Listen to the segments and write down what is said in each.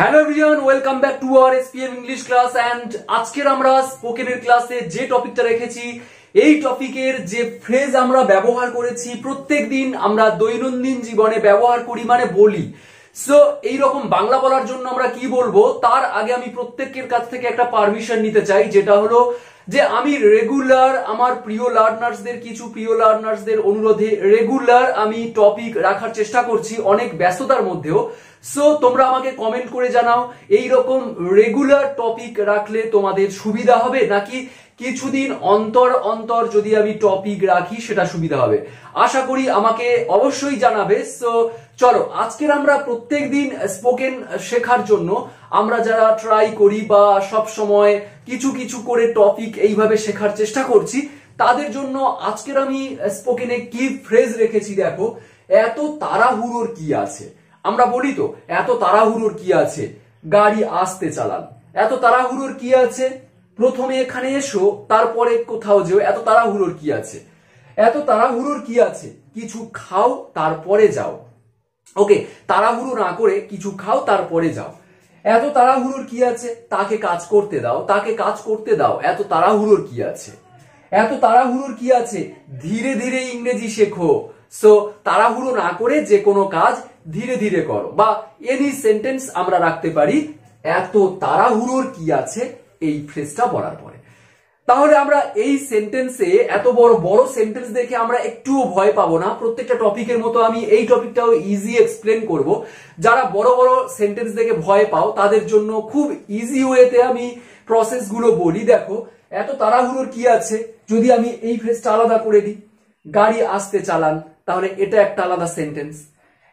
Hello everyone, welcome back to our SPM English class. And আজকের আমরা স্পোকেনের ক্লাসে যে টপিকটা রেখেছি, এই টপিকের যে ফ্রেজ আমরা ব্যবহার করেছি প্রত্যেকদিন আমরা দৈনন্দিন জীবনে ব্যবহার করি, মানে বলি। সো এইরকম বাংলা বলার জন্য আমরা কি বলবো, তার আগে আমি প্রত্যেকের কাছ থেকে একটা পারমিশন নিতে চাই, যেটা হলো যে আমি রেগুলার আমার প্রিয় লার্নার্সদের অনুরোধে রেগুলার আমি টপিক রাখার চেষ্টা করছি, অনেক ব্যস্ততার মধ্যেও। সো তোমরা আমাকে কমেন্ট করে জানাও এইরকম রেগুলার টপিক রাখলে তোমাদের সুবিধা হবে, নাকি কিছুদিন অন্তর অন্তর যদি আমি টপিক রাখি সেটা সুবিধা হবে। আশা করি আমাকে অবশ্যই জানাবে। সো চলো, আজকের আমরা প্রত্যেকদিন স্পোকেন শেখার জন্য আমরা যারা ট্রাই করি বা সব সময় কিছু কিছু করে টপিক এইভাবে শেখার চেষ্টা করছি, তাদের জন্য আজকের আমি স্পোকেনে কি ফ্রেজ রেখেছি দেখো। এত তাড়াহুড়োর কি আছে, আমরা বলি তো এত তাড়াহুড়োর কি আছে, গাড়ি আস্তে চালান। এত তাড়াহুড়োর কি আছে, প্রথমে এখানে এসো তারপরে কোথাও যেও। এত তাড়াহুড়োর কি আছে, এত তাড়াহুড়োর কি আছে, কিছু খাও তারপরে যাও। ওকে, তাড়াহুড়ো না করে কিছু খাও তারপরে যাও। এত তাড়াহুড়োর কি আছে, তাকে কাজ করতে দাও, তাকে কাজ করতে দাও। এত তাড়াহুড়োর কি আছে, এত তাড়াহুড়োর কি আছে, ধীরে ধীরে ইংরেজি শেখো। সো তাড়াহুড়ো না করে যে কোনো কাজ ধীরে ধীরে করো, বা এনি সেন্টেন্স আমরা রাখতে পারি এত তাড়াহুড়োর কি আছে এই ফ্রেজটা বলার পরে। তাহলে আমরা এই সেন্টেন্সে এত বড় বড় সেন্টেন্স দেখে আমরা একটুও ভয় পাবো না। প্রত্যেকটা টপিকের মতো আমি এই টপিকটাও ইজি এক্সপ্লেন করব। যারা বড় বড় সেন্টেন্স দেখে ভয় পাও তাদের জন্য খুব ইজি ওয়েতে আমি প্রসেস গুলো বলি। দেখো, এত তাড়াহুড়োর কি আছে, যদি আমি এই ফ্রেজটা আলাদা করে দিই, গাড়ি আস্তে চালান, তাহলে এটা একটা আলাদা সেন্টেন্স।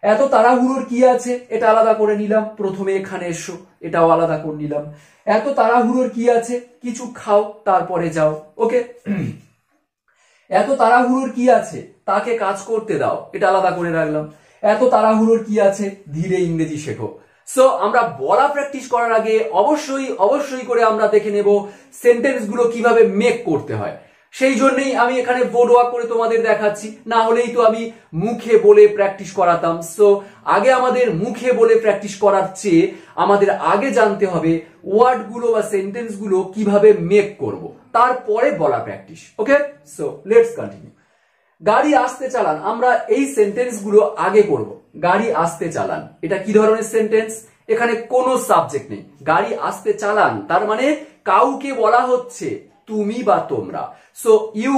এত তাড়াহুড়োর কি আছে, এটা আলাদা করে নিলাম, প্রথমে এখানে এসো, এটাও আলাদা করে নিলাম। এত তাড়াহুড়োর কি আছে, কিছু খাও তারপরে যাও। ওকে, এত তাড়াহুড়োর কি আছে, তাকে কাজ করতে দাও, এটা আলাদা করে রাখলাম। এত তাড়াহুড়োর কি আছে, ধীরে ইংরেজি শেখো। সো আমরা বলা প্র্যাকটিস করার আগে অবশ্যই করে আমরা দেখে নেব সেন্টেন্স গুলো কিভাবে মেক করতে হয়। সেই জন্যই আমি এখানে বোর্ড ওয়ার্ক করে তোমাদের দেখাচ্ছি, না হলেই তো আমি মুখে বলে প্র্যাকটিস করাতাম। সো আগে আমাদের মুখে বলে প্র্যাকটিস করার চেয়ে আমাদের আগে জানতে হবে ওয়ার্ড গুলো বা সেন্টেন্স গুলো কিভাবে মেক করব, তারপরে বলা practice. Okay, so let's continue. গাড়ি আস্তে চালান, আমরা এই সেন্টেন্স গুলো আগে করব। গাড়ি আস্তে চালান, এটা কি ধরনের সেন্টেন্স, এখানে কোনো সাবজেক্ট নেই। গাড়ি আস্তে চালান তার মানে কাউকে বলা হচ্ছে, তুমি বা তোমরা। সো ইউ,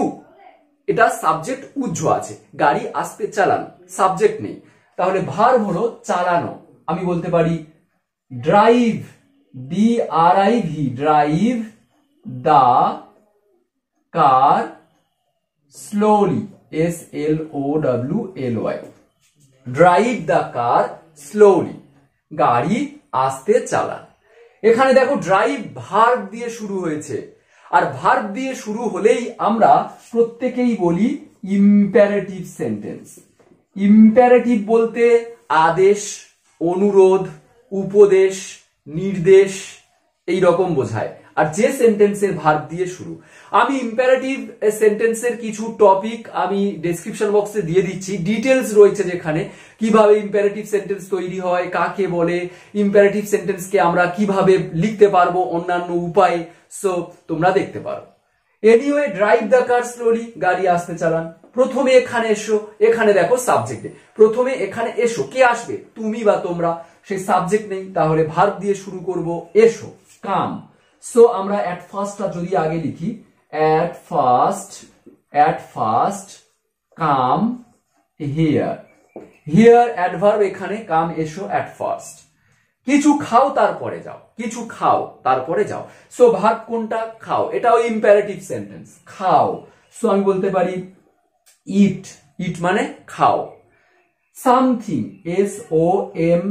এটা সাবজেক্ট উজ্জ্ব আছে। গাড়ি আস্তে চালান, সাবজেক্ট নেই, তাহলে ভার্ব হলো চালানো। আমি বলতে পারি ড্রাইভ, DRIV, ড্রাইভ দা কার স্লোলি, SLOWLY, ড্রাইভ দা কার স্লোলি, গাড়ি আস্তে চালান। এখানে দেখো ড্রাইভ ভার্ব দিয়ে শুরু হয়েছে, আর ভার্ব দিয়ে শুরু হলেই আমরা প্রত্যেকেই বলি ইম্পারেটিভ সেন্টেন্স। ইম্পারেটিভ বলতে আদেশ, অনুরোধ, উপদেশ, নির্দেশ এই রকম বোঝায়। আর যে সেন্টেন্সের ভার্ব দিয়ে শুরু, আমি ইম্পারেটিভ সেন্টেন্সের কিছু টপিক আমি ডেসক্রিপশন বক্সে দিয়ে দিচ্ছি, ডিটেলস রয়েছে যেখানে কিভাবে ইম্পারেটিভ সেন্টেন্স তৈরি হয়, কাকে বলে, ইম্পারেটিভ সেন্টেন্সকে আমরা কিভাবে লিখতে পারবো অন্যান্য উপায়ে। সো তোমরা দেখতে পারো। Anyway, drive the car slowly, গাড়ি আস্তে চালান। প্রথমে এখানে এসো, এখানে দেখো সাবজেক্টে, প্রথমে এখানে এসো, কে আসবে, তুমি বা তোমরা, সেই সাবজেক্ট নেই, তাহলে ভার্ব দিয়ে শুরু করব, এসো, কাম। সো আমরা এট ফার্স্টটা যদি আগে লিখি, at first come here, here adverb, এখানে কাম, এসো, এট ফার্স্ট। কিছু খাও তারপরে যাও, কিছু খাও তারপরে যাও। সো ভার্ব কোনটা, খাও, এটাও ইম্পারেটিভ সেন্টেন্স, খাও। সো আমি বলতে পারি ইট, ইট মানে খাও। Something, SOMETHING,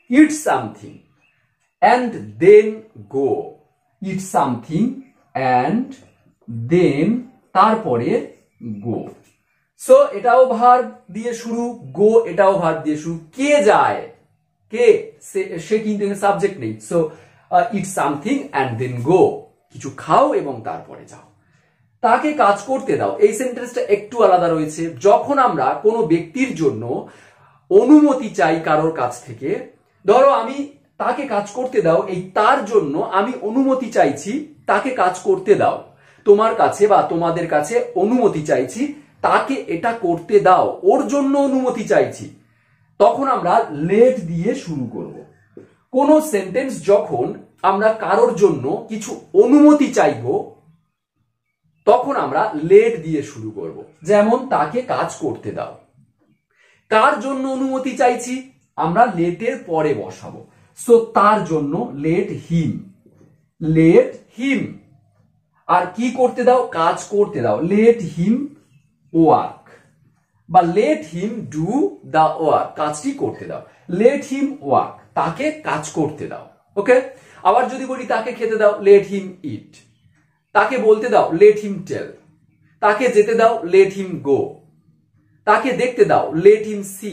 it something and then go, eat something and then তারপরে go। সো এটাও ভার্ব দিয়ে শুরু, গো এটাও ভার্ব দিয়ে শুরু। কে যায়, কে, সে কিন্তু সাবজেক্ট নেই। So eat something and then go, কিছু খাও এবং তারপরে যাও। তাকে কাজ করতে দাও, এই সেন্টেন্সটা একটু আলাদা রয়েছে। যখন আমরা কোনো ব্যক্তির জন্য অনুমতি চাই কারোর কাছ থেকে, ধরো আমি তাকে কাজ করতে দাও, এই তার জন্য আমি অনুমতি চাইছি, তাকে কাজ করতে দাও, তোমার কাছে বা তোমাদের কাছে অনুমতি চাইছি, তাকে এটা করতে দাও, ওর জন্য অনুমতি চাইছি, তখন আমরা লেট দিয়ে শুরু করব। কোন সেন্টেন্স যখন আমরা কারোর জন্য কিছু অনুমতি চাইব তখন আমরা লেট দিয়ে শুরু করব। যেমন তাকে কাজ করতে দাও, কার জন্য অনুমতি চাইছি, আমরা লেটের পরে বসাবো। সো তার জন্য লেট হিম, লেট হিম। আর কি করতে দাও, কাজ করতে দাও, লেট হিম ওয়ার্ক বা let him do the work, কাজটি করতে দাও, লেট হিম ওয়ার্ক, তাকে কাজ করতে দাও। ওকে, আবার যদি বলি তাকে খেতে দাও, লেট হিম ইট, তাকে বলতে দাও, লেট হিম টেল, তাকে যেতে দাও, লেট হিম গো, তাকে দেখতে দাও, লেট হিম সি।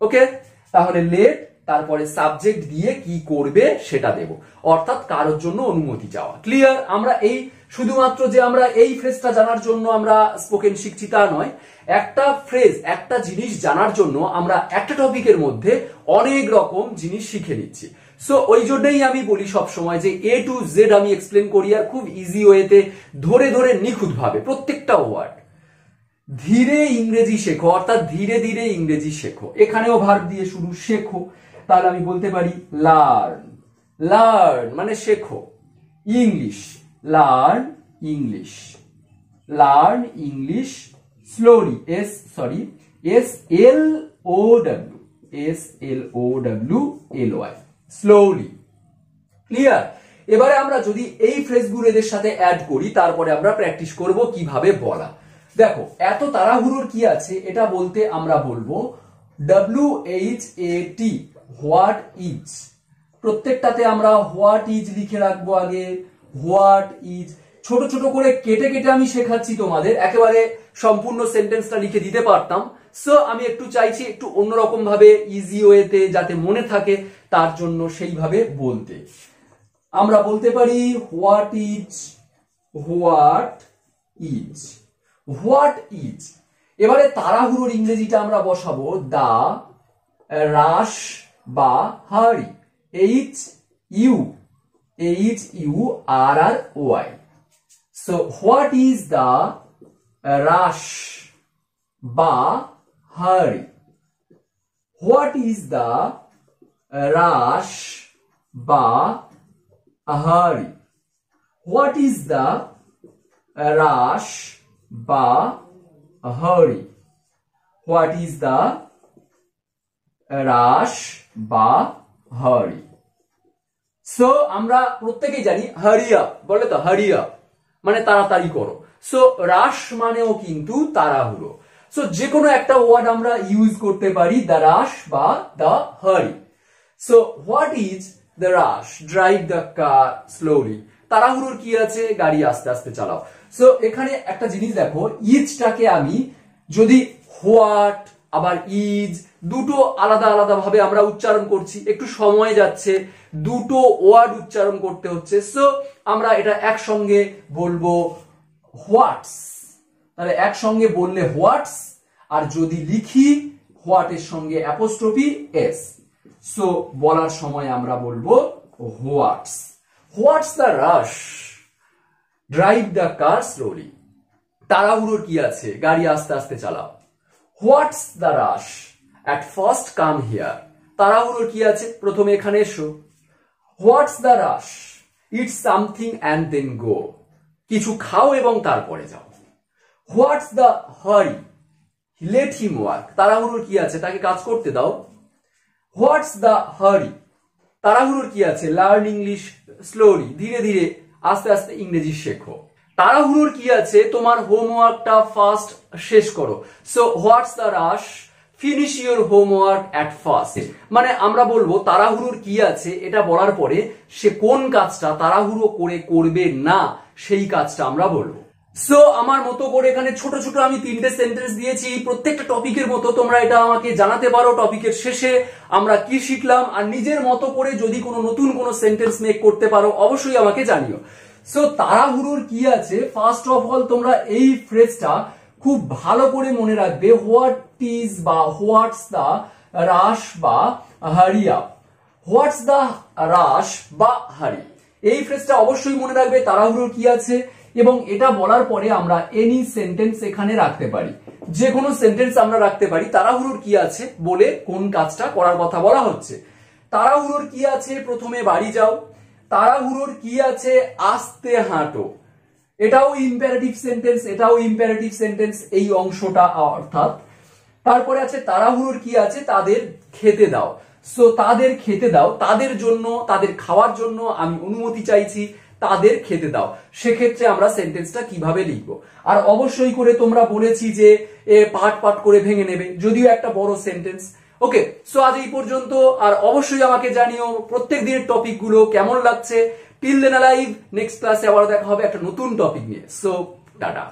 ওকে, তাহলে লেট তারপরে সাবজেক্ট দিয়ে কি করবে সেটা দেব, অর্থাৎ কারোর জন্য অনুমতি চাওয়া। ক্লিয়ার? আমরা এই শুধুমাত্র যে আমরা এই ফ্রেজটা জানার জন্য আমরা স্পোকেন শিখছি তা নয়, একটা ফ্রেজ, একটা জিনিস জানার জন্য আমরা একটা টপিকের মধ্যে অনেক রকম জিনিস শিখে নিচ্ছি। সো ওই জন্যই আমি বলি সব সময় যে এ টু জেড আমি এক্সপ্লেন করি, আর খুব ইজি ওয়েতে, ধরে ধরে নিখুঁত ভাবে প্রত্যেকটা ওয়ার্ড। ধীরে ইংরেজি শেখো, অর্থাৎ ধীরে ধীরে ইংরেজি শেখো। এখানেও ভার্ব দিয়ে শুরু, শেখো, তাহলে আমি বলতে পারি লার্ন, লার্ন মানে শেখো। English, learn English, learn English slowly, S L O W L Y, slowly. Clear? এবারে আমরা যদি এই ফ্রেজগুলো এদের সাথে অ্যাড করি, তারপরে আমরা প্র্যাকটিস করব কিভাবে বলা। দেখো, এত তাড়াহুড়োর কি আছে, এটা বলতে আমরা বলবো WHAT, হোয়াট ইজ। প্রত্যেকটাতে আমরা হোয়াট ইজ লিখে রাখবো আগে, হোয়াট ইজ। ছোট ছোট করে কেটে কেটে আমি শেখাচ্ছি তোমাদের, একেবারে সম্পূর্ণ সেন্টেন্সটা লিখে দিতে পারতাম। সো আমি একটু চাইছি একটু অন্যরকম ভাবে, ইজি ওয়েতে, যাতে মনে থাকে, তার জন্য সেইভাবে বলতে। আমরা বলতে পারি what is, what is, what is. এবারে তাড়াহুড়োর ইংরেজিটা আমরা বসাবো দা রাশ বা hurry, HURRY। So what is the rush বা hurry, what is the rush বা hurry, what is the rush বা hurry, what is the rush বা হারি। সো আমরা প্রত্যেকেই জানি হারি আপ, বলে তো হারি আপ মানে তাড়াতাড়ি করো। সো রাশ মানেও কিন্তু তাড়াহুড়ো। সো যে কোনো একটা ওয়ার্ড আমরা ইউজ করতে পারি, দ্য রাশ বা দ্য হারি। So what is the rush, drive the car slowly. তাড়াহুড়োর কি আছে, গাড়ি আস্তে আস্তে চালাও। সো এখানে একটা জিনিস দেখো, ইজটাকে আমি যদি হোয়াট আবার ইজ দুটো আলাদা আলাদা ভাবে আমরা উচ্চারণ করছি, একটু সময় যাচ্ছে, দুটো ওয়ার্ড উচ্চারণ করতে হচ্ছে। সো আমরা এটা একসঙ্গে বলবো হোয়াটস, তাহলে একসঙ্গে বললে হোয়াটস, আর যদি লিখি হোয়াটের সঙ্গে অ্যাপোস্ট্রফি এস, সো বলার সময় আমরা বলবো what's. What's the rush, drive the car slowly. তাড়াহুড়োর কি আছে, গাড়ি আস্তে আস্তে চালাও। What's the rush, at first come here. তাড়াহুড়োর কি আছে, প্রথমে এখানে এসো। What's the rush, eat something and then go. কিছু খাও এবং তারপরে যাও। What's the hurry, let him work. তাড়াহুড়োর কি আছে, তাকে কাজ করতে দাও। হোয়াটস দ্য হারি, তাড়াহুড়োর কি আছে, লার্ন ইংলিশ স্লোলি। ধীরে ধীরে আস্তে আস্তে ইংরেজি শেখো। তাড়াহুড়োর কি আছে, তোমার হোমওয়ার্কটা ফার্স্ট শেষ করো। So what's the rush, finish your homework at first. মানে আমরা বলবো তাড়াহুড়োর কি আছে, এটা বলার পরে সে কোন কাজটা তাড়াহুড়ো করে করবে না, সেই কাজটা আমরা বলবো। সো আমার মতো করে এখানে ছোট ছোট আমি 3টে সেন্টেন্স দিয়েছি, প্রত্যেকটা টপিকের মতো তোমরা এটা আমাকে জানাতে পারো টপিকের শেষে আমরা কি শিখলাম। আর নিজের মতো করে যদি কোনো নতুন কোনো সেন্টেন্স মেক করতে পারো অবশ্যই আমাকে জানিও। সো তাড়াহুড়োর কি আছে, ফার্স্ট অফ অল তোমরা এই ফ্রেজটা খুব ভালো করে মনে রাখবে। হোয়াট ইজ বা হোয়াটস দা রাশ বা হারি আপ। হোয়াটস দ্য রাশ বা হারি, এই ফ্রেজটা অবশ্যই মনে রাখবে তাড়াহুড়োর কি আছে, এবং এটা বলার পরে আমরা এনি সেন্টেন্স এখানে রাখতে পারি, যে কোনো সেন্টেন্স আমরা রাখতে পারি তাড়াহুড়োর কি আছে বলে কোন কাজটা করার কথা বলা হচ্ছে। তাড়াহুড়োর কি আছে, প্রথমে বাড়ি যাও। তাড়াহুড়োর কি আছে, আস্তে হাঁটো। এটাও ইম্পারেটিভ সেন্টেন্স, এটাও ইম্পারেটিভ সেন্টেন্স এই অংশটা অর্থাৎ। তারপরে আছে তাড়াহুড়োর কি আছে, তাদের খেতে দাও। সো তাদের খেতে দাও, তাদের জন্য, তাদের খাওয়ার জন্য আমি অনুমতি চাইছি, তাদের খেতে দাও। সেক্ষেত্রে আমরা সেন্টেন্সটা কিভাবে লিখবো, আর অবশ্যই করে তোমরা বলেছি যে পার্ট পার্ট করে ভেঙে নেবে, যদিও একটা বড় সেন্টেন্স। ওকে, সো আজ এই পর্যন্ত। আর অবশ্যই আমাকে জানিও প্রত্যেক দিনের টপিক গুলো কেমন লাগছে। টিল দেন অ্যালাইভ, নেক্সট ক্লাসে আবার দেখা হবে একটা নতুন টপিক নিয়ে। So tata.